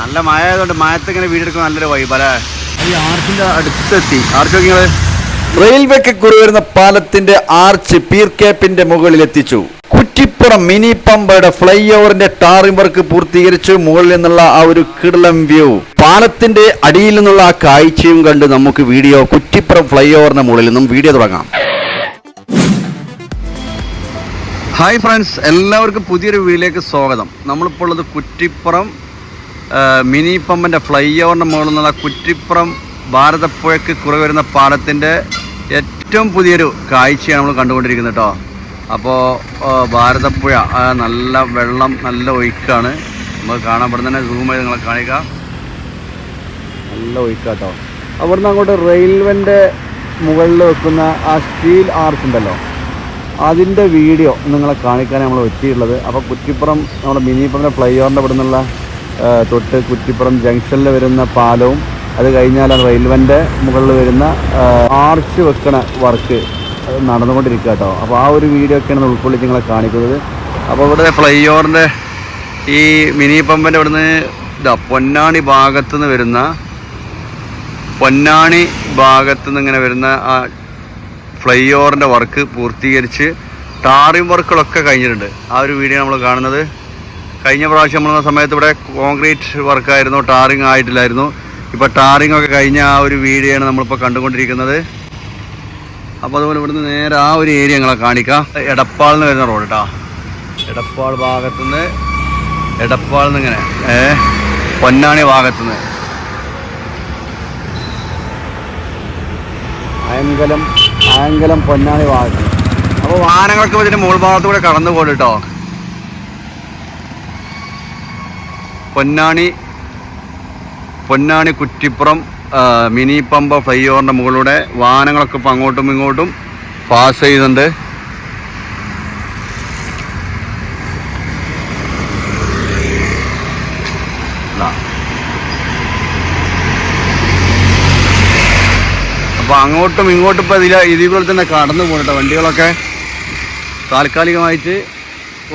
നല്ല മഴ ആയതുകൊണ്ട് മഴത്തിങ്ങനെ വീടെടുക്കാൻ നല്ലൊരു വൈബ് അല്ലേ. ഈ ആർച്ചിന്റെ അടുത്തെത്തി. ആർച്ച് നോക്കിങ്ങള് റെയിൽവേക്ക് കുറുവരുന്ന പാലത്തിന്റെ ആർച്ച് പീർ ക്യാപ്പിന്റെ മുകളിൽ എത്തിച്ചു. കുറ്റിപ്പുറം മിനി പമ്പയുടെ ഫ്ലൈ ഓവറിന്റെ ടാറിംഗ് വർക്ക് പൂർത്തീകരിച്ചു. മുകളിൽ നിന്നുള്ള ആ ഒരു കിടലം വ്യൂ, പാലത്തിന്റെ അടിയിൽ നിന്നുള്ള ആ കാഴ്ചയും കണ്ട് നമുക്ക് കുറ്റിപ്പുറം ഫ്ലൈ ഓവറിന്റെ മുകളിൽ നിന്നും വീഡിയോ തുടങ്ങാം. ഹായ് ഫ്രണ്ട്സ്, എല്ലാവർക്കും പുതിയൊരു വീഡിയോയിലേക്ക് സ്വാഗതം. നമ്മളിപ്പോൾ ഉള്ളത് കുറ്റിപ്പുറം മിനി പമ്പിൻ്റെ ഫ്ലൈ ഓവറിൻ്റെ മുകളിൽ നിന്നുള്ള കുറ്റിപ്പുറം ഭാരതപ്പുഴയ്ക്ക് കുറവ് വരുന്ന പാലത്തിൻ്റെ ഏറ്റവും പുതിയൊരു കാഴ്ചയാണ് നമ്മൾ കണ്ടുകൊണ്ടിരിക്കുന്നത് കേട്ടോ. അപ്പോൾ ഭാരതപ്പുഴ നല്ല വെള്ളം, നല്ല ഒഴുക്കാണ്. നമുക്ക് കാണാൻ ഇവിടെ തന്നെ സൂം ചെയ്ത് നിങ്ങളെ കാണിക്കാം. നല്ല ഒഴുക്കാട്ടോ. അവിടുന്ന് അങ്ങോട്ട് റെയിൽവേൻ്റെ മുകളിൽ വെക്കുന്ന ആ സ്റ്റീൽ ആർച്ച് ഉണ്ടല്ലോ, അതിൻ്റെ വീഡിയോ നിങ്ങളെ കാണിക്കാൻ നമ്മൾ എത്തിയിട്ടുള്ളത്. അപ്പോൾ കുറ്റിപ്പുറം നമ്മുടെ മിനി പമ്പിൻ്റെ ഫ്ലൈ ഓവറിൻ്റെ ഇവിടെ നിന്നുള്ള തൊട്ട് കുറ്റിപ്പുറം ജംഗ്ഷനിൽ വരുന്ന പാലവും അത് കഴിഞ്ഞാലാണ് റെയിൽവേൻ്റെ മുകളിൽ വരുന്ന ആർച്ച് വെക്കണ വർക്ക് അത് നടന്നുകൊണ്ടിരിക്കുക കേട്ടോ. അപ്പോൾ ആ ഒരു വീഡിയോ ഒക്കെയാണ് ഉൾക്കൊള്ളിച്ച് നിങ്ങളെ കാണിക്കുന്നത്. അപ്പോൾ ഇവിടെ ഫ്ലൈ ഓവറിൻ്റെ ഈ മിനി പമ്പിൻ്റെ ഇവിടുന്ന് പൊന്നാണി ഭാഗത്തുനിന്ന് വരുന്ന ഇങ്ങനെ വരുന്ന ആ ഫ്ലൈ ഓവറിൻ്റെ വർക്ക് പൂർത്തീകരിച്ച് ടാറിംഗ് വർക്കുകളൊക്കെ കഴിഞ്ഞിട്ടുണ്ട്. ആ ഒരു വീഡിയോ നമ്മൾ കാണുന്നത്. കഴിഞ്ഞ പ്രാവശ്യം നമ്മൾ സമയത്ത് ഇവിടെ കോൺക്രീറ്റ് വർക്കായിരുന്നു, ടാറിങ് ആയിട്ടില്ലായിരുന്നു. ഇപ്പോൾ ടാറിംഗ് ഒക്കെ കഴിഞ്ഞ ആ ഒരു വീഡിയോ ആണ് നമ്മളിപ്പോൾ കണ്ടുകൊണ്ടിരിക്കുന്നത്. അപ്പോൾ അതുപോലെ ഇവിടുന്ന് നേരെ ആ ഒരു ഏരിയ ഞങ്ങളെ കാണിക്കാം. എടപ്പാളിൽ വരുന്ന റോഡ് കേട്ടോ. എടപ്പാൾ ഭാഗത്തുനിന്ന് ഇങ്ങനെ പൊന്നാണി ഭാഗത്തുനിന്ന് ആയങ്കലം പൊന്നാണി ഭാഗത്ത്. അപ്പോൾ വാഹനങ്ങൾക്ക് ഇതിൻ്റെ മുകൾ ഭാഗത്തുകൂടെ കടന്നു പോകും കേട്ടോ. പൊന്നാണി കുറ്റിപ്പുറം മിനി പമ്പ് ഫ്ലൈ ഓവറിൻ്റെ മുകളിലൂടെ വാഹനങ്ങളൊക്കെ ഇപ്പോൾ അങ്ങോട്ടും ഇങ്ങോട്ടും പാസ് ചെയ്യുന്നുണ്ട്. അപ്പോൾ അങ്ങോട്ടും ഇങ്ങോട്ടും ഇപ്പോൾ ഇതിലൂടെ തന്നെ കടന്നു പോകുന്നുണ്ട് വണ്ടികളൊക്കെ. താൽക്കാലികമായിട്ട്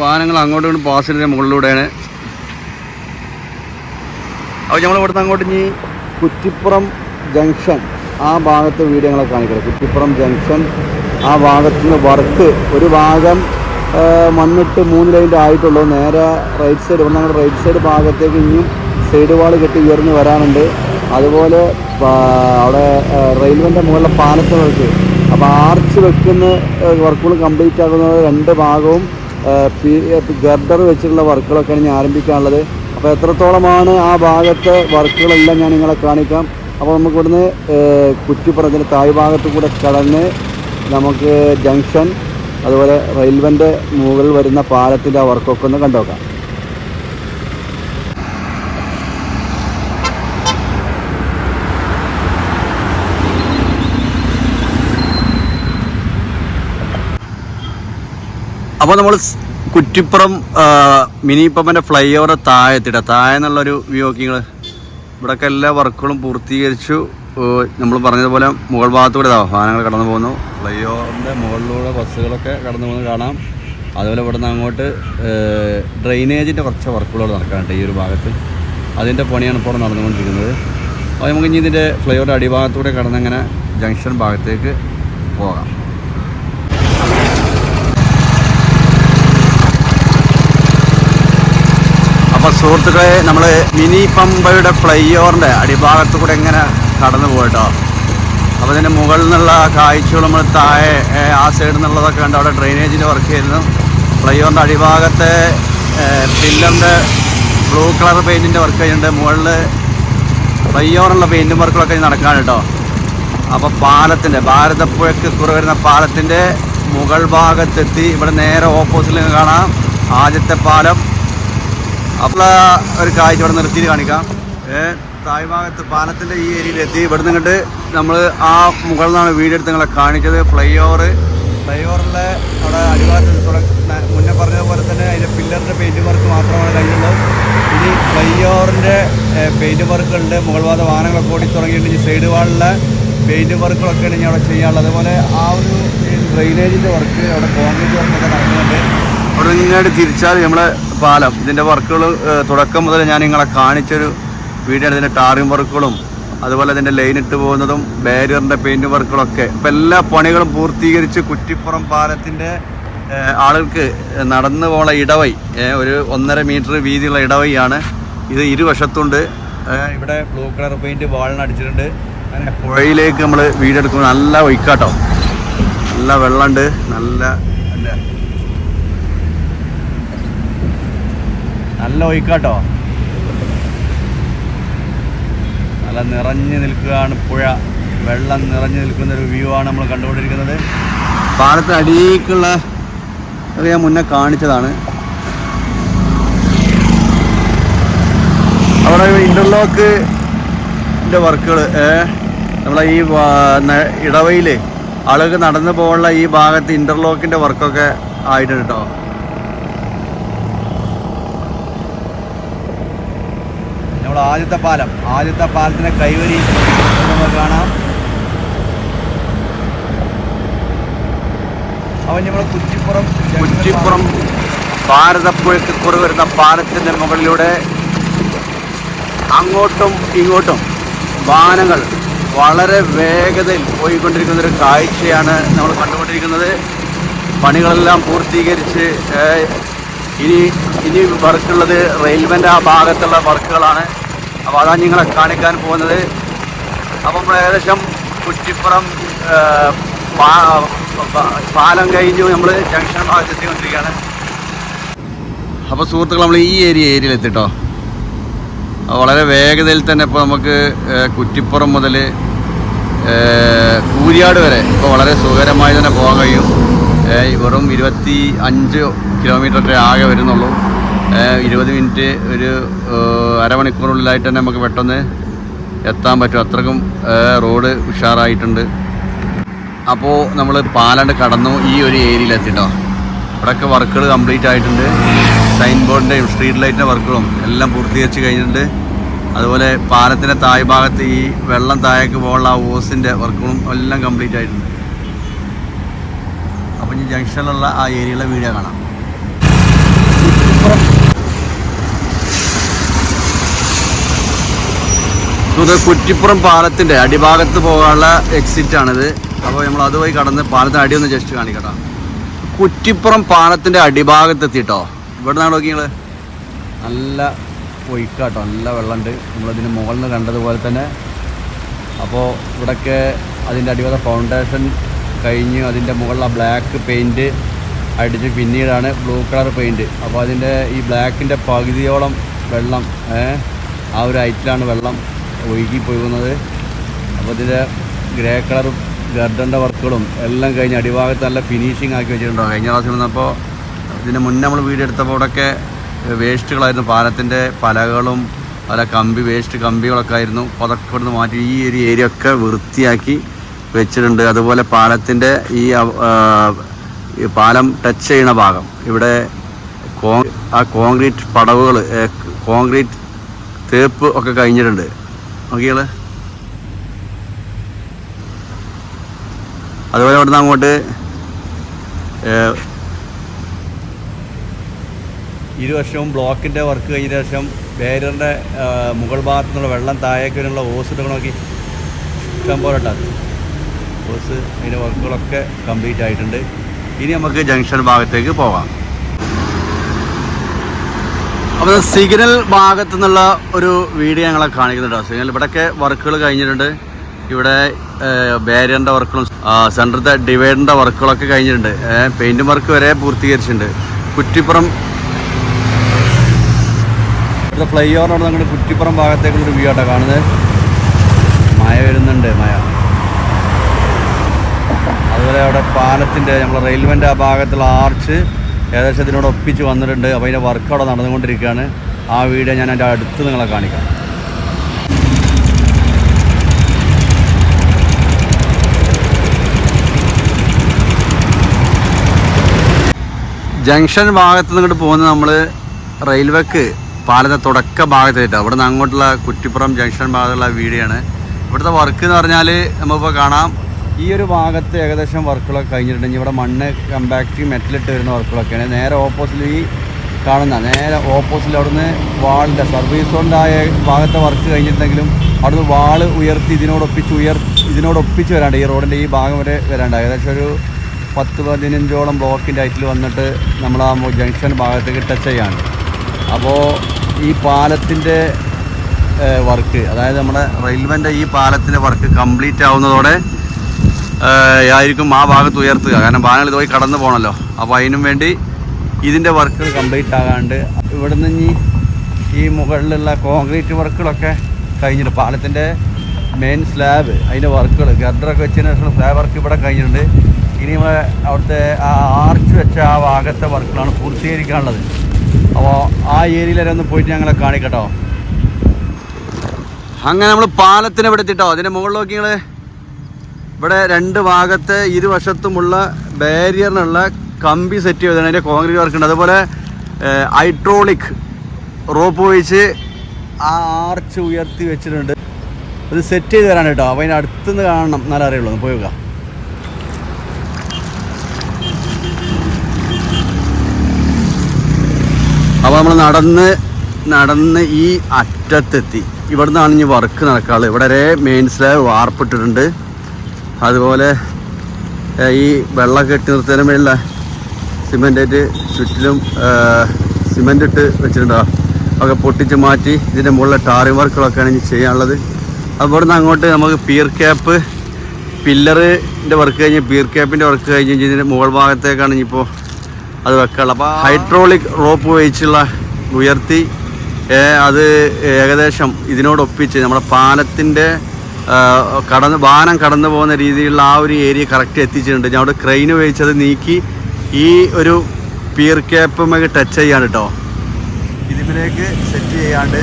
വാഹനങ്ങൾ അങ്ങോട്ടും ഇങ്ങോട്ടും പാസ് ചെയ്യുന്ന മുകളിലൂടെയാണ്. അപ്പോൾ നമ്മൾ ഇവിടുന്ന് അങ്ങോട്ട് ഇനി കുറ്റിപ്പുറം ജംഗ്ഷൻ ആ ഭാഗത്ത് വീഡിയോ ഞങ്ങളെ കാണിക്കുന്നത്. കുറ്റിപ്പുറം ജംഗ്ഷൻ ആ ഭാഗത്തുനിന്ന് വർക്ക് ഒരു ഭാഗം മണ്ണിട്ട് 3 ലൈൻ്റെ ആയിട്ടുള്ളൂ. നേരെ റൈറ്റ് സൈഡ്, ഇവിടുന്ന് അങ്ങോട്ട് റൈറ്റ് സൈഡ് ഭാഗത്തേക്ക് ഇനിയും സൈഡ് വാൾ കെട്ടി ഉയർന്ന് വരാനുണ്ട്. അതുപോലെ അവിടെ റെയിൽവേൻ്റെ മുകളിലെ പാലത്തെ വർക്ക്, അപ്പോൾ ആർച്ച് വെക്കുന്ന വർക്കുകൾ കംപ്ലീറ്റ് ആകുന്നത് 2 ഭാഗവും ഗർഡർ വെച്ചിട്ടുള്ള വർക്കുകളൊക്കെയാണ് ഇനി ആരംഭിക്കാനുള്ളത്. അപ്പോൾ എത്രത്തോളമാണ് ആ ഭാഗത്തെ വർക്കുകളെല്ലാം ഞാൻ നിങ്ങളെ കാണിക്കാം. അപ്പോൾ നമുക്ക് ഇവിടുന്ന് കുറ്റിപ്പുറത്തിൻ്റെ താഴ് ഭാഗത്ത് കൂടെ കടന്ന് നമുക്ക് ജംഗ്ഷൻ അതുപോലെ റെയിൽവേൻ്റെ മുകളിൽ വരുന്ന പാലത്തിൻ്റെ ആ വർക്കൊക്കെ ഒന്ന് കണ്ടുനോക്കാം. അപ്പോൾ നമ്മൾ കുറ്റിപ്പുറം മിനി പമ്പിൻ്റെ ഫ്ലൈ ഓവർ താഴെ എന്നുള്ളൊരു വ്യൂ നോക്കി നിങ്ങൾ. ഇവിടെയൊക്കെ എല്ലാ വർക്കുകളും പൂർത്തീകരിച്ചു. നമ്മൾ പറഞ്ഞതുപോലെ മുകൾ ഭാഗത്തൂടെ വാഹനങ്ങൾ കടന്നു പോകുന്നു. ഫ്ലൈ ഓവറിൻ്റെ മുകളിലൂടെ ബസ്സുകളൊക്കെ കടന്നു പോകുന്നത് കാണാം. അതുപോലെ ഇവിടെ നിന്ന് അങ്ങോട്ട് ഡ്രെയിനേജിൻ്റെ കുറച്ച് വർക്കുകൾ നടക്കാനുണ്ട് ഈ ഒരു ഭാഗത്ത്. അതിൻ്റെ പണിയാണ് ഇപ്പോൾ നടന്നുകൊണ്ടിരിക്കുന്നത്. അപ്പോൾ നമുക്ക് ഇനി ഇതിൻ്റെ ഫ്ലൈ ഓവറിൻ്റെ അടിഭാഗത്തൂടെ കടന്നങ്ങനെ ജംഗ്ഷൻ ഭാഗത്തേക്ക് പോകാം. അപ്പോൾ സുഹൃത്തുക്കളെ, നമ്മൾ മിനി പമ്പയുടെ ഫ്ലൈ ഓവറിൻ്റെ അടിഭാഗത്ത് കൂടെ ഇങ്ങനെ കടന്നു പോയിട്ടോ. അപ്പോൾ ഇതിൻ്റെ മുകളിൽ നിന്നുള്ള കാഴ്ചകൾ നമ്മൾ താഴെ ആ സൈഡിൽ നിന്നുള്ളതൊക്കെ ഉണ്ട്. അവിടെ ഡ്രെയിനേജിൻ്റെ വർക്ക് ചെയ്യുന്നു. ഫ്ലൈ ഓവറിൻ്റെ അടിഭാഗത്തെ പില്ലറിൻ്റെ ബ്ലൂ കളർ പെയിൻറ്റിൻ്റെ വർക്ക് ചെയ്യുന്നുണ്ട്. മുകളിൽ ഫ്ലൈ ഓവറിനുള്ള പെയിൻറ്റും വർക്കുകളൊക്കെ നടക്കാൻ കേട്ടോ. അപ്പോൾ പാലത്തിൻ്റെ ഭാരതപ്പുഴയ്ക്ക് കുറവ് വരുന്ന പാലത്തിൻ്റെ മുകൾ ഭാഗത്തെത്തി. ഇവിടെ നേരെ ഓപ്പോസിറ്റിൽ കാണാം ആദ്യത്തെ പാലം. അപ്പോൾ ഒരു കാഴ്ച ഇവിടെ നിർത്തിയിട്ട് കാണിക്കാം. താഴ് ഭാഗത്ത് പാലത്തിൻ്റെ ഈ ഏരിയയിലെത്തി. ഇവിടെ നിന്നിട്ട് നമ്മൾ ആ മുകളിൽ നിന്നാണ് വീഡിയോ എടുത്ത് നിങ്ങളെ കാണിച്ചത്. ഫ്ലൈ ഓവറിലെ അവിടെ അടിഭാഗത്ത് മുന്നേ പറഞ്ഞതുപോലെ തന്നെ അതിൻ്റെ പില്ലറിൻ്റെ പെയിൻറ്റ് വർക്ക് മാത്രമാണ് കഴിഞ്ഞുള്ളത്. ഇനി ഫ്ലൈ ഓവറിൻ്റെ പെയിൻറ്റ് വർക്കുകളുണ്ട്. മുകൾ ഭാഗത്ത് വാഹനങ്ങളൊക്കെ ഓടി തുടങ്ങിയിട്ടുണ്ട്. ഈ സൈഡ് വാളിലെ പെയിൻറ്റ് വർക്കുകളൊക്കെയാണ് ഇനി അവിടെ ചെയ്യാനുള്ളത്. അതുപോലെ ആ ഒരു ഡ്രെയിനേജിൻ്റെ വർക്ക്, അവിടെ കോൺക്രീറ്റ് വർക്കൊക്കെ നടക്കുന്നുണ്ട്. അവിടെ ഇങ്ങോട്ട് തിരിച്ചാൽ നമ്മളെ പാലം ഇതിൻ്റെ വർക്കുകൾ തുടക്കം മുതൽ ഞാൻ നിങ്ങളെ കാണിച്ചൊരു വീഡിയോ ആണ്. ഇതിൻ്റെ ടാറിംഗ് വർക്കുകളും അതുപോലെ അതിൻ്റെ ലൈൻ ഇട്ട് പോകുന്നതും ബാരിയറിൻ്റെ പെയിൻറ്റ് വർക്കുകളൊക്കെ ഇപ്പം എല്ലാ പണികളും പൂർത്തീകരിച്ച് കുറ്റിപ്പുറം പാലത്തിൻ്റെ ആളുകൾക്ക് നടന്നു പോകുന്ന ഇടവഴി ഒരു 1.5 മീറ്റർ വീതിയുള്ള ഇടവഴിയാണ് ഇത്. ഇരുവശത്തുണ്ട്. ഇവിടെ ബ്ലൂ കളർ പെയിൻറ്റ് വാളിനടിച്ചിട്ടുണ്ട്. അങ്ങനെ പുഴയിലേക്ക് നമ്മൾ വീടെടുക്കുമ്പോൾ നല്ല ഒഴുക്കാട്ടോ, നല്ല വെള്ളമുണ്ട്, നല്ല ഒഴുക്കാട്ടോ, നല്ല നിറഞ്ഞു നിൽക്കുകയാണ് പുഴ. വെള്ളം നിറഞ്ഞു നിൽക്കുന്നൊരു വ്യൂ ആണ് നമ്മൾ കണ്ടുകൊണ്ടിരിക്കുന്നത്. പാലത്തിന് അടിയിലേക്കുള്ള അത് ഞാൻ മുന്നേ കാണിച്ചതാണ്. അവിടെ ഇൻ്റർലോക്കിൻ്റെ വർക്കുകൾ നമ്മളെ ഈ ഇടവയിൽ ആളുകൾക്ക് നടന്നു പോകാനുള്ള ഈ ഭാഗത്ത് ഇൻ്റർലോക്കിൻ്റെ വർക്കൊക്കെ ആയിട്ടുണ്ട് കേട്ടോ. നമ്മൾ ആദ്യത്തെ പാലത്തിൻ്റെ കൈവരി നമുക്ക് കാണാം. അവൻ നമ്മൾ കുറ്റിപ്പുറം ഭാരതപ്പുഴയ്ക്ക് കുറി വരുന്ന പാലത്തിൻ്റെ മുകളിലൂടെ അങ്ങോട്ടും ഇങ്ങോട്ടും വാഹനങ്ങൾ വളരെ വേഗതയിൽ പോയിക്കൊണ്ടിരിക്കുന്നൊരു കാഴ്ചയാണ് നമ്മൾ കണ്ടുകൊണ്ടിരിക്കുന്നത്. പണികളെല്ലാം പൂർത്തീകരിച്ച് ഇനി വർക്കുള്ളത് റെയിൽവേൻ്റെ ആ ഭാഗത്തുള്ള വർക്കുകളാണ്. അപ്പോൾ അതാണ് നിങ്ങളെ കാണിക്കാൻ പോകുന്നത്. അപ്പം ഏകദേശം കുറ്റിപ്പുറം പാലം കഴിഞ്ഞു നമ്മൾ ജംഗ്ഷൻ ഭാഗത്തെത്തിക്കൊണ്ടിരിക്കുകയാണ്. അപ്പോൾ സുഹൃത്തുക്കൾ, നമ്മൾ ഈ ഏരിയയിലെത്തിട്ടോ. വളരെ വേഗതയിൽ തന്നെ ഇപ്പോൾ നമുക്ക് കുറ്റിപ്പുറം മുതൽ കൂരിയാട് വരെ ഇപ്പോൾ വളരെ സുഖകരമായി തന്നെ പോകാൻ കഴിയും. വെറും 25 കിലോമീറ്റർ ആകെ വരുന്നുള്ളൂ. 20 മിനിറ്റ് ഒരു അരമണിക്കൂറിനുള്ളിലായിട്ട് തന്നെ നമുക്ക് പെട്ടെന്ന് എത്താൻ പറ്റും. അത്രക്കും റോഡ് ഉഷാറായിട്ടുണ്ട്. അപ്പോൾ നമ്മൾ പാലാണ്ട് കടന്നു ഈ ഒരു ഏരിയയിലെത്തിട്ടോ. ഇവിടെയൊക്കെ വർക്കുകൾ കംപ്ലീറ്റ് ആയിട്ടുണ്ട്. സൈൻ ബോർഡിൻ്റെയും സ്ട്രീറ്റ് ലൈറ്റിൻ്റെ വർക്കുകളും എല്ലാം പൂർത്തീകരിച്ച് കഴിഞ്ഞിട്ടുണ്ട്. അതുപോലെ പാലത്തിൻ്റെ താഴ് ഭാഗത്ത് ഈ വെള്ളം താഴേക്ക് പോകാനുള്ള ആ ഓസിൻ്റെ വർക്കുകളും എല്ലാം കംപ്ലീറ്റ് ആയിട്ടുണ്ട്. അപ്പം ഈ ജംഗ്ഷനിലുള്ള ആ ഏരിയയിലെ വീഡിയോ കാണാം. കുറ്റിപ്പുറം പാലത്തിൻ്റെ അടിഭാഗത്ത് പോകാനുള്ള എക്സിറ്റാണിത്. അപ്പോൾ നമ്മൾ അതുവഴി കടന്ന് പാലത്തിൻ്റെ അടി ഒന്ന് ജസ്റ്റ് കാണിക്കട്ടോ. കുറ്റിപ്പുറം പാലത്തിൻ്റെ അടിഭാഗത്തെത്തിട്ടോ. ഇവിടെ നിന്നാണ് നോക്കി നിങ്ങൾ, നല്ല ഒഴുക്കാട്ടോ, നല്ല വെള്ളമുണ്ട്. നമ്മളതിന് മുകളിൽ നിന്ന് കണ്ടതുപോലെ തന്നെ. അപ്പോൾ ഇവിടെയൊക്കെ അതിൻ്റെ അടിഭാഗം ഫൗണ്ടേഷൻ കഴിഞ്ഞ് അതിൻ്റെ മുകളിൽ ആ ബ്ലാക്ക് പെയിൻറ്റ് അടിച്ച് പിന്നീടാണ് ബ്ലൂ കളർ പെയിൻറ്റ്. അപ്പോൾ അതിൻ്റെ ഈ ബ്ലാക്കിൻ്റെ പകുതിയോളം വെള്ളം ആ ഒരു ഹൈറ്റിലാണ് വെള്ളം ഒഴുകി പോകുന്നത്. അപ്പോൾ ഇതിൻ്റെ ഗ്രേ കളർ ഗർഡൻ്റെ വർക്കുകളും എല്ലാം കഴിഞ്ഞ് അടിഭാഗത്ത് നല്ല ഫിനിഷിങ് ആക്കി വെച്ചിട്ടുണ്ടോ. കഴിഞ്ഞ പ്രാവശ്യം വന്നപ്പോൾ ഇതിന് മുന്നേ നമ്മൾ വീഡിയോ എടുത്തപ്പോൾ ഇവിടെയൊക്കെ വേസ്റ്റുകളായിരുന്നു, പാലത്തിൻ്റെ പലകളും പല വേസ്റ്റ് കമ്പികളൊക്കെ ആയിരുന്നു. അപ്പോൾ അതൊക്കെ ഇവിടുന്ന് മാറ്റി ഈ ഒരു ഏരിയ ഒക്കെ വൃത്തിയാക്കി വെച്ചിട്ടുണ്ട്. അതുപോലെ പാലത്തിൻ്റെ ഈ പാലം ടച്ച് ചെയ്യുന്ന ഭാഗം ഇവിടെ ആ കോൺക്രീറ്റ് പടവുകൾ, കോൺക്രീറ്റ് തേപ്പ് ഒക്കെ കഴിഞ്ഞിട്ടുണ്ട്. നോക്കിയാൽ അതുപോലെ ഇവിടുന്ന് അങ്ങോട്ട് ഇരുവശവും ബ്ലോക്കിൻ്റെ വർക്ക് കഴിഞ്ഞ ശേഷം ബാരിയറിൻ്റെ മുകൾ ഭാഗത്തു നിന്നുള്ള വെള്ളം താഴേക്ക് വരുന്നുള്ള ഓസ് ഇട്ടൊക്കെ നോക്കി ഇഷ്ടം പോലെ ഇട്ടാൽ ഓസ് അതിൻ്റെ വർക്കുകളൊക്കെ കംപ്ലീറ്റ് ആയിട്ടുണ്ട്. ഇനി നമുക്ക് ജംഗ്ഷൻ ഭാഗത്തേക്ക് പോകാം. അപ്പോൾ സിഗ്നൽ ഭാഗത്തു നിന്നുള്ള ഒരു വീഡിയോ ഞങ്ങളെ കാണിക്കുന്നുണ്ടോ. സിഗ്നൽ ഇവിടെയൊക്കെ വർക്കുകൾ കഴിഞ്ഞിട്ടുണ്ട്. ഇവിടെ ബാരിയറിൻ്റെ വർക്കുകളും സെൻറ്ററിലത്തെ ഡിവൈഡറിൻ്റെ വർക്കുകളൊക്കെ കഴിഞ്ഞിട്ടുണ്ട്. പെയിൻറ്റ് വർക്ക് വരെ പൂർത്തീകരിച്ചിട്ടുണ്ട്. കുറ്റിപ്പുറം ഇവിടുത്തെ ഫ്ലൈ ഓവറിനോട് നമ്മുടെ കുറ്റിപ്പുറം ഭാഗത്തേക്കുള്ളൊരു വ്യൂ ആട്ടോ കാണുന്നത്. മഴ വരുന്നുണ്ട്, മഴ. അതുപോലെ അവിടെ പാലത്തിൻ്റെ നമ്മൾ റെയിൽവേൻ്റെ ആ ഭാഗത്തുള്ള ആർച്ച് ഏകദേശം ഇതിനോട് ഒപ്പിച്ച് വന്നിട്ടുണ്ട്. അപ്പോൾ അതിൻ്റെ വർക്ക് അവിടെ നടന്നുകൊണ്ടിരിക്കുകയാണ്. ആ വീഡിയോ ഞാൻ എൻ്റെ അടുത്ത് നിങ്ങളെ കാണിക്കാം. ജംഗ്ഷൻ ഭാഗത്ത് നിന്ന് ഇങ്ങോട്ട് പോകുന്നത് നമ്മൾ റെയിൽവേക്ക് പാലത്തെ തുടക്ക ഭാഗത്തായിട്ടാണ്. ഇവിടെ നിന്ന് അങ്ങോട്ടുള്ള കുറ്റിപ്പുറം ജംഗ്ഷൻ ഭാഗത്തുള്ള വീഡിയോ ആണ്. ഇവിടുത്തെ വർക്ക് എന്ന് പറഞ്ഞാൽ നമുക്കിപ്പോൾ കാണാം, ഈ ഒരു ഭാഗത്ത് ഏകദേശം വർക്കുകളൊക്കെ കഴിഞ്ഞിട്ടുണ്ട്. ഇവിടെ മണ്ണ് കമ്പാക്റ്റ് മെറ്റലിട്ട് വരുന്ന വർക്കുകളൊക്കെയാണ്. നേരെ ഓപ്പോസിറ്റ് ഈ കാണുന്ന നേരെ ഓപ്പോസിറ്റ് അവിടുന്ന് വാളിൻ്റെ സർവീസ് കൊണ്ടായ ഭാഗത്തെ വർക്ക് കഴിഞ്ഞിട്ടുണ്ടെങ്കിലും അവിടുന്ന് വാള് ഉയർത്തി ഇതിനോടൊപ്പിച്ച് വരാണ്ട് ഈ റോഡിൻ്റെ ഈ ഭാഗം വരെ വരാണ്ട് ഏകദേശം ഒരു 10-15 ബ്ലോക്കിൻ്റെ ഹൈറ്റിൽ വന്നിട്ട് നമ്മൾ ആ ജംഗ്ഷൻ ഭാഗത്തേക്ക് ടച്ച് ചെയ്യാണ്ട്. അപ്പോൾ ഈ പാലത്തിൻ്റെ വർക്ക്, അതായത് നമ്മുടെ റെയിൽവേൻ്റെ ഈ പാലത്തിൻ്റെ വർക്ക് കംപ്ലീറ്റ് ആവുന്നതോടെ ആയിരിക്കും ആ ഭാഗത്ത് ഉയർത്തുക. കാരണം വാഹനങ്ങൾ ഇതുവഴി കടന്നു പോകണമല്ലോ. അപ്പോൾ അതിനും വേണ്ടി ഇതിൻ്റെ വർക്കുകൾ കംപ്ലീറ്റ് ആകാണ്ട് ഇവിടുന്ന് ഈ മുകളിലുള്ള കോൺക്രീറ്റ് വർക്കുകളൊക്കെ കഴിഞ്ഞിട്ട് പാലത്തിൻ്റെ മെയിൻ സ്ലാബ് അതിൻ്റെ വർക്കുകൾ ഗർഡറൊക്കെ വെച്ചതിന് ശേഷം സ്ലാബ് വർക്ക് ഇവിടെ കഴിഞ്ഞിട്ടുണ്ട്. ഇനി അവിടുത്തെ ആ ആർച്ച് വെച്ച ആ ഭാഗത്തെ വർക്കുകളാണ് പൂർത്തീകരിക്കാനുള്ളത്. അപ്പോൾ ആ ഏരിയയിൽ വരെ ഒന്ന് പോയിട്ട് ഞങ്ങളെ കാണിക്കട്ടോ. അങ്ങനെ നമ്മൾ പാലത്തിന് ഇവിടെ എത്തിട്ടോ. അതിൻ്റെ മുകളിൽ നോക്കി നിങ്ങൾ, ഇവിടെ 2 ഭാഗത്തെ ഇരുവശത്തുമുള്ള ബാരിയറിനുള്ള കമ്പി സെറ്റ് ചെയ്തതാണ്. അതിൻ്റെ കോൺക്രീറ്റ് വർക്ക് ഉണ്ട്. അതുപോലെ ഹൈഡ്രോളിക് റോപ്പ് വെച്ച് ആ ആർച്ച് ഉയർത്തി വെച്ചിട്ടുണ്ട്. അത് സെറ്റ് ചെയ്ത് തരാണ് കേട്ടോ. അപ്പോൾ അതിൻ്റെ അടുത്തുനിന്ന് കാണണം, എന്നാലും അറിയുള്ളൂ. ഒന്ന് പോയി നോക്കാം. അപ്പോൾ നമ്മൾ നടന്ന് ഈ അറ്റത്തെത്തി. ഇവിടെ നിന്നാണ് ഇനി വർക്ക് നടക്കാറുള്ളത്. ഇവിടെ വരെ മെയിൻ സ്ലാബ് വാർപ്പിട്ടിട്ടുണ്ട്. അതുപോലെ ഈ വെള്ളം കെട്ടി നിർത്തുന്നതിന് മേലുള്ള സിമെൻറ്റായിട്ട് ചുറ്റിലും സിമെൻ്റ് ഇട്ട് വെച്ചിട്ടുണ്ടോ, ഒക്കെ പൊട്ടിച്ച് മാറ്റി ഇതിൻ്റെ മുകളിലെ ടാറിംഗ് വർക്കുകളൊക്കെയാണ് ഇനി ചെയ്യാനുള്ളത്. അതുപോലെ നിന്ന് അങ്ങോട്ട് നമുക്ക് പിയർ ക്യാപ്പ് പില്ലറിൻ്റെ വർക്ക് കഴിഞ്ഞ് പിയർ ക്യാപ്പിൻ്റെ വർക്ക് കഴിഞ്ഞ് ഇതിൻ്റെ മുകൾ ഭാഗത്തേക്കാണ് ഇനിയിപ്പോൾ അത് വെക്കാനുള്ളത്. അപ്പോൾ ഹൈഡ്രോളിക് റോപ്പ് വെച്ചുള്ള ഉയർത്തി അത് ഏകദേശം ഇതിനോടൊപ്പിച്ച് നമ്മുടെ പാലത്തിൻ്റെ വാഹനം കടന്നു പോകുന്ന രീതിയിലുള്ള ആ ഒരു ഏരിയ കറക്റ്റ് എത്തിച്ചിട്ടുണ്ട്. ഞാൻ അവിടെ ക്രെയിൻ ഉപയോഗിച്ചത് നീക്കി ഈ ഒരു പിയർ ക്യാപ്പുമൊക്കെ ടച്ച് ചെയ്യാണ്ട് കേട്ടോ, ഇതിലേക്ക് സെറ്റ് ചെയ്യാണ്ട്.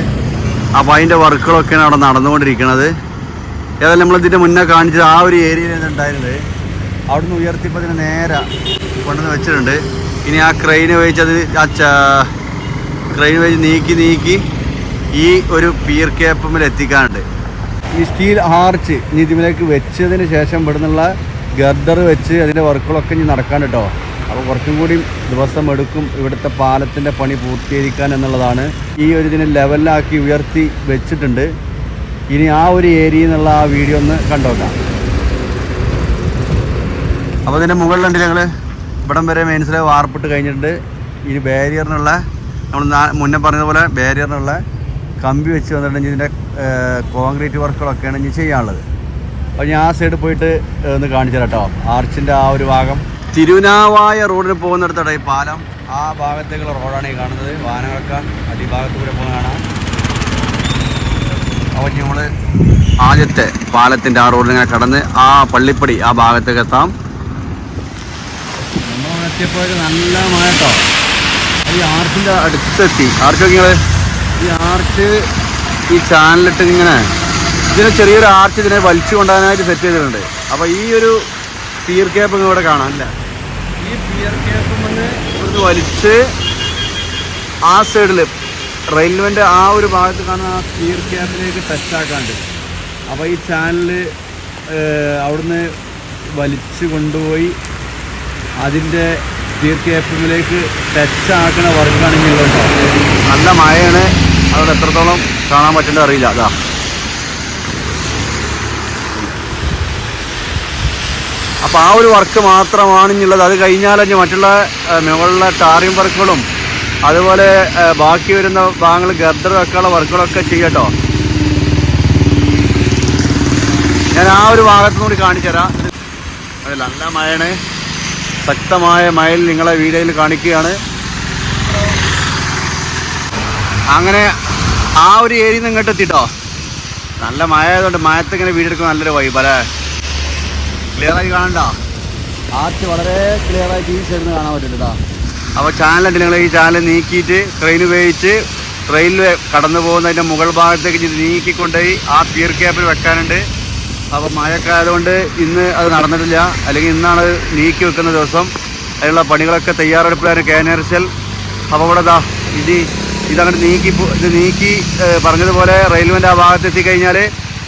അപ്പോൾ അതിൻ്റെ വർക്കുകളൊക്കെയാണ് അവിടെ നടന്നുകൊണ്ടിരിക്കുന്നത്. ഏതായാലും നമ്മളിതിൻ്റെ മുന്നേ കാണിച്ചത് ആ ഒരു ഏരിയയിൽ ഉണ്ടായിരുന്നത്. അവിടുന്ന് ഉയർത്തിയപ്പോൾ ഇതിനെ നേരെ കൊണ്ടുവന്ന് വെച്ചിട്ടുണ്ട്. ഇനി ആ ക്രെയിൻ ഉപയോഗിച്ചത് ക്രെയിൻ ഉപയോഗിച്ച് നീക്കി ഈ ഒരു പിയർ ക്യാപ്പുമിൽ എത്തിക്കാനുണ്ട്. ഈ സ്റ്റീൽ ആർച്ച് ഇനി ഇതിലേക്ക് വെച്ചതിന് ശേഷം ഇവിടെ നിന്നുള്ള ഗർഡർ വെച്ച് അതിൻ്റെ വർക്കുകളൊക്കെ ഇനി നടക്കാൻ കേട്ടോ. അപ്പോൾ കുറച്ചും കൂടി ദിവസം എടുക്കും ഇവിടുത്തെ പാലത്തിൻ്റെ പണി പൂർത്തീകരിക്കാൻ എന്നുള്ളതാണ്. ഈ ഒരു ഇതിനെ ലെവലിലാക്കി ഉയർത്തി വെച്ചിട്ടുണ്ട്. ഇനി ആ ഒരു ഏരിയയിൽ നിന്നുള്ള ആ വീഡിയോ ഒന്ന് കണ്ടോക്കാം. അപ്പോൾ ഇതിൻ്റെ മുകളിലുണ്ട് ഞങ്ങൾ ഇവിടം വരെ മെയിൻസിലെ വാർപ്പിട്ട് കഴിഞ്ഞിട്ടുണ്ട്. ഇനി ബാരിയറിനുള്ള നമ്മൾ മുന്നേ പറഞ്ഞതുപോലെ ബാരിയറിനുള്ള കമ്പി വെച്ച് വന്നിട്ടുണ്ടെങ്കിൽ ഇതിൻ്റെ കോൺക്രീറ്റ് വർക്കുകളൊക്കെയാണ് ഇനി ചെയ്യാനുള്ളത്. അപ്പോൾ ഞാൻ ആ സൈഡ് പോയിട്ട് ഒന്ന് കാണിച്ചു തരാം കേട്ടോ. ആർച്ചിൻ്റെ ആ ഒരു ഭാഗം തിരുനാവായ റോഡിന് പോകുന്നിടത്തോടെ ഈ പാലം ആ ഭാഗത്തേക്കുള്ള റോഡാണ് ഈ കാണുന്നത്. വാഹനങ്ങളൊക്കെ അടിഭാഗത്ത് കൂടെ പോകുന്ന കാണാം. അപ്പോൾ നമ്മൾ ആദ്യത്തെ പാലത്തിൻ്റെ ആ റോഡിനെ കടന്ന് ആ പള്ളിപ്പടി ആ ഭാഗത്തേക്ക് എത്താം. നമ്മൾ എത്തിയപ്പോൾ നല്ല മഴ കേട്ടോ. ഈ ആർച്ചിൻ്റെ അടുത്തെത്തി. ആർച്ച് നോക്കിയാൽ ഈ ആർച്ച് ഈ ചാനലിട്ട് ഇങ്ങനെ ഇതിന് ചെറിയൊരു ആർച്ച് ഇതിനെ വലിച്ചു കൊണ്ടുപോകാനായിട്ട് സെറ്റ് ചെയ്തിട്ടുണ്ട്. അപ്പോൾ ഈ ഒരു പിയർ ക്യാപ്പ് ഇവിടെ കാണാം അല്ലേ. ഈ പിയർ ക്യാപ്പ് വന്ന് ഇവിടുന്ന് വലിച്ച് ആ സൈഡിൽ റെയിൽവേൻ്റെ ആ ഒരു ഭാഗത്ത് കാണുന്ന ആ പിയർ ക്യാപ്പിലേക്ക് ടച്ച് ആക്കാണ്ട്. അപ്പോൾ ഈ ചാനൽ അവിടുന്ന് വലിച്ച് കൊണ്ടുപോയി അതിൻ്റെ പിയർ ക്യാപ്പിലേക്ക് ടച്ച് ആക്കുന്ന വർക്കാണെങ്കിൽ നല്ല മഴയാണ്. അതോടെ എത്രത്തോളം കാണാൻ പറ്റുന്നത് അറിയില്ല. അതാ അപ്പോൾ ആ ഒരു വർക്ക് മാത്രമാണ് ഇനിയുള്ളത്. അത് കഴിഞ്ഞാൽ ഇനി മറ്റുള്ള മുകളിലെ ടാറിംഗ് വർക്കുകളും അതുപോലെ ബാക്കി വരുന്ന ഭാഗങ്ങൾ ഗർഡർ വെക്കാനുള്ള വർക്കുകളൊക്കെ ചെയ്യട്ടോ. ഞാൻ ആ ഒരു ഭാഗത്തുനിന്ന് കൂടി കാണിച്ചു തരാം. അത് നല്ല മഴയാണ്. ശക്തമായ മഴയിൽ നിങ്ങളെ വീഡിയോയിൽ കാണിക്കുകയാണ്. അങ്ങനെ ആ ഒരു ഏരിയയിൽ നിന്ന് ഇങ്ങോട്ട് എത്തിട്ടോ. നല്ല മഴ ആയതുകൊണ്ട് മഴത്ത് ഇങ്ങനെ വീഡിയോ എടുക്കാൻ നല്ലൊരു വൈബ് അല്ലേ. ക്ലിയറായി കാണണ്ട. ആർച്ച് വളരെ ക്ലിയറായിട്ട് ഈ സൈഡിൽ നിന്ന് കാണാൻ പറ്റുന്നുണ്ടോ. അപ്പോൾ ചാനലുണ്ട്. നിങ്ങൾ ഈ ചാനൽ നീക്കിയിട്ട് ട്രെയിൻ ഉപയോഗിച്ച് റെയിൽവേ കടന്നു പോകുന്നതിൻ്റെ മുകൾ ഭാഗത്തേക്ക് നീക്കിക്കൊണ്ടുപോയി ആ പിയർ ക്യാപ്പിൽ വെക്കാനുണ്ട്. അപ്പോൾ മഴയൊക്കെ ആയതുകൊണ്ട് ഇന്ന് അത് നടന്നിട്ടില്ല. അല്ലെങ്കിൽ ഇന്നാണ് നീക്കി വെക്കുന്ന ദിവസം. അതിനുള്ള പണികളൊക്കെ തയ്യാറെടുപ്പിലാണ് KNRCL. അപ്പോൾ ഇവിടെ ഇതങ്ങോട്ട് നീക്കി പറഞ്ഞതുപോലെ റെയിൽവേൻ്റെ ആ ഭാഗത്ത് എത്തിക്കഴിഞ്ഞാൽ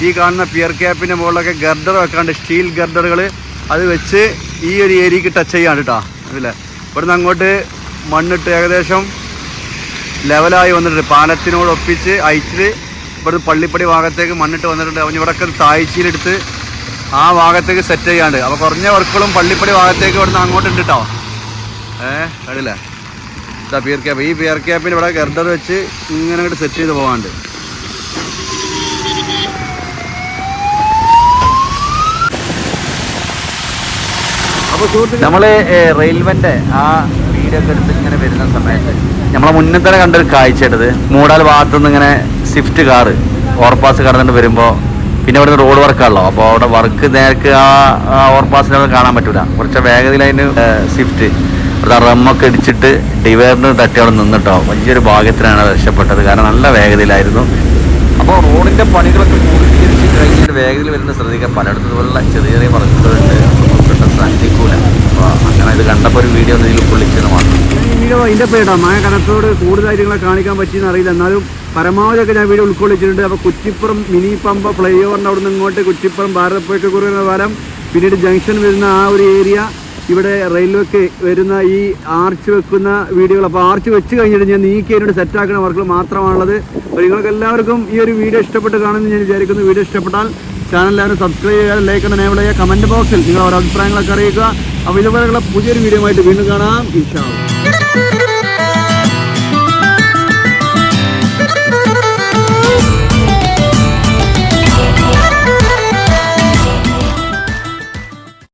ഈ കാണുന്ന പിയർ ക്യാപ്പിൻ്റെ മുകളിലൊക്കെ ഗർഡർ വെക്കാണ്ട്, സ്റ്റീൽ ഗർഡറുകൾ അത് വെച്ച് ഈ ഒരു ഏരിയക്ക് ടച്ച് ചെയ്യാണ്ട് കേട്ടോ. അതില്ലേ ഇവിടുന്ന് അങ്ങോട്ട് മണ്ണിട്ട് ഏകദേശം ലെവലായി വന്നിട്ടുണ്ട്. പാലത്തിനോട് ഒപ്പിച്ച് ഹൈറ്റിൽ ഇവിടെ പള്ളിപ്പടി ഭാഗത്തേക്ക് മണ്ണിട്ട് വന്നിട്ടുണ്ട്. അവൻ ഇവിടെയൊക്കെ താഴ്ചയിലെടുത്ത് ആ ഭാഗത്തേക്ക് സെറ്റ് ചെയ്യാണ്ട്. അപ്പോൾ കുറഞ്ഞ വർക്കുകളും പള്ളിപ്പടി ഭാഗത്തേക്ക് ഇവിടുന്ന് അങ്ങോട്ടുണ്ട് കേട്ടോ. കണ്ടില്ലേ, ഇതാ പിയർ ക്യാപ്പ്. ഈ പിയർ ക്യാപ്പിന് ഇവിടെ ഗർഡർ വെച്ച് ഇങ്ങനെ അങ്ങോട്ട് സെറ്റ് ചെയ്ത് പോകാണ്ട്. അപ്പോൾ നമ്മൾ റെയിൽവേൻ്റെ ആ വീഡിയോ ഒക്കെ എടുത്ത് ഇങ്ങനെ വരുന്ന സമയത്ത് നമ്മളെ മുന്നിൽ തന്നെ കണ്ടൊരു കാഴ്ചയായിട്ടത്, മൂടാൽ ഭാഗത്തുനിന്ന് ഇങ്ങനെ സ്വിഫ്റ്റ് കാറ് ഓവർപാസ് കടന്നിട്ട് വരുമ്പോൾ പിന്നെ ഇവിടുന്ന് റോഡ് വർക്കാണല്ലോ. അപ്പോൾ അവിടെ വർക്ക് നേർക്ക് ആ ഓവർപാസിനൊന്നും കാണാൻ പറ്റില്ല. കുറച്ച് വേഗതയിൽ അതിന് സ്വിഫ്റ്റ് ഇവിടെ റമ്മൊക്കെ ഇടിച്ചിട്ട് ഡിവൈഡറിന് തട്ടി അവിടെ നിന്നിട്ടോ. വലിയൊരു ഭാഗ്യത്തിനാണ് രക്ഷപ്പെട്ടത്, കാരണം നല്ല വേഗതയിലായിരുന്നു. അപ്പോൾ റോഡിൻ്റെ പണികളൊക്കെ പൂർത്തീകരിച്ച് കഴിഞ്ഞിട്ട് വേഗതയിൽ വരുന്ന ശ്രദ്ധിക്കുക. പലയിടത്തും ഇതുപോലുള്ള ചെറിയ ചെറിയ വർക്കുകളുണ്ട്, പെട്ടെന്ന് ശ്രദ്ധിക്കൂല. അപ്പോൾ അങ്ങനെ ഇത് കണ്ടപ്പോൾ ഒരു വീഡിയോ ഇതിൽ പൊള്ളിച്ചത് മാത്രം. വീഡിയോ അതിൻ്റെ പേടാ മഴ കനത്തോട് കൂടുതലായിട്ട് നിങ്ങളെ കാണിക്കാൻ പറ്റിയെന്ന് അറിയില്ല, എന്നാലും പരമാവധിയൊക്കെ ഞാൻ വീഡിയോ ഉൾക്കൊള്ളിച്ചിട്ടുണ്ട്. അപ്പോൾ കുറ്റിപ്പുറം മിനി പമ്പ ഫ്ലൈ ഓവറിൻ്റെ അവിടെ നിന്ന് ഇങ്ങോട്ട് കുറ്റിപ്പുറം ഭാരതപ്പുഴയ്ക്ക് കുറയുന്ന കാലം, പിന്നീട് ജംഗ്ഷൻ വരുന്ന ആ ഒരു ഏരിയ, ഇവിടെ റെയിൽവേക്ക് വരുന്ന ഈ ആർച്ച് വെക്കുന്ന വീഡിയോകൾ. അപ്പോൾ ആർച്ച് വെച്ച് കഴിഞ്ഞിട്ട് ഞാൻ നീക്കി അതിനോട് സെറ്റാക്കുന്ന വർക്കുകൾ മാത്രമാണുള്ളത്. അപ്പോൾ നിങ്ങൾക്ക് എല്ലാവർക്കും ഈ ഒരു വീഡിയോ ഇഷ്ടപ്പെട്ട് കാണുമെന്ന് ഞാൻ വിചാരിക്കുന്നു. വീഡിയോ ഇഷ്ടപ്പെട്ടാൽ ചാനൽ എല്ലാവരും സബ്സ്ക്രൈബ് ചെയ്യുക, ലൈക്ക് ചെയ്യണം, എനേബിൾ ചെയ്യുക, കമൻറ്റ് ബോക്സിൽ നിങ്ങൾ ഓരോ അഭിപ്രായങ്ങളൊക്കെ അറിയിക്കുക. അപ്പോൾ ഇതുപോലെയുള്ള പുതിയൊരു വീഡിയോ ആയിട്ട് വീണ്ടും കാണാം. ഇൻഷാ അല്ലാഹ്.